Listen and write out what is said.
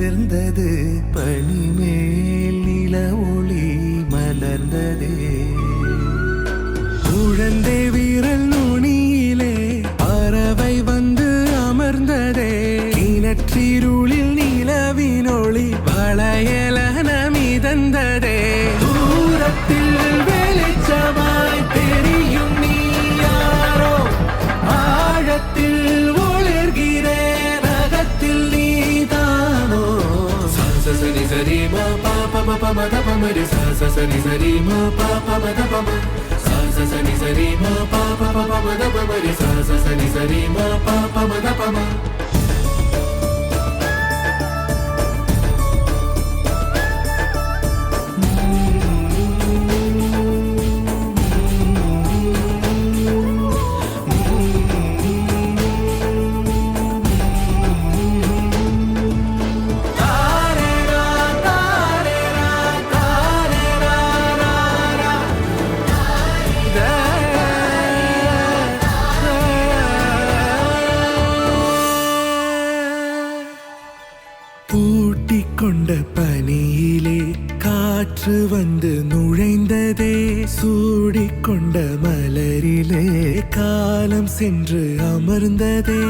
உதிர்ந்தது பனிமேல் நில ஒளி மலர்ந்ததே குழந்தை வீரல் நுனியிலே பறவை வந்து அமர்ந்ததே கிணற்றிருளில் நிலவினொளி வளையலன மிதந்ததே தூரத்தில் வெளிச்சமாய் தெரியும் நீ யாரோ ஆழத்தில் ஒளிர்கிறேன் அகத்தில் நீதானோ சசனி சரி மா பாப மத பமரி சசனி சரி மா பாப மத பம சசனி சரி மா பாப மத பமரி சசனி சரி மா பாப மத பம பூட்டிக்கொண்ட பனியிலே காற்று வந்து நுழைந்ததே சூடிக்கொண்ட மலரிலே காலம் சென்று அமர்ந்ததே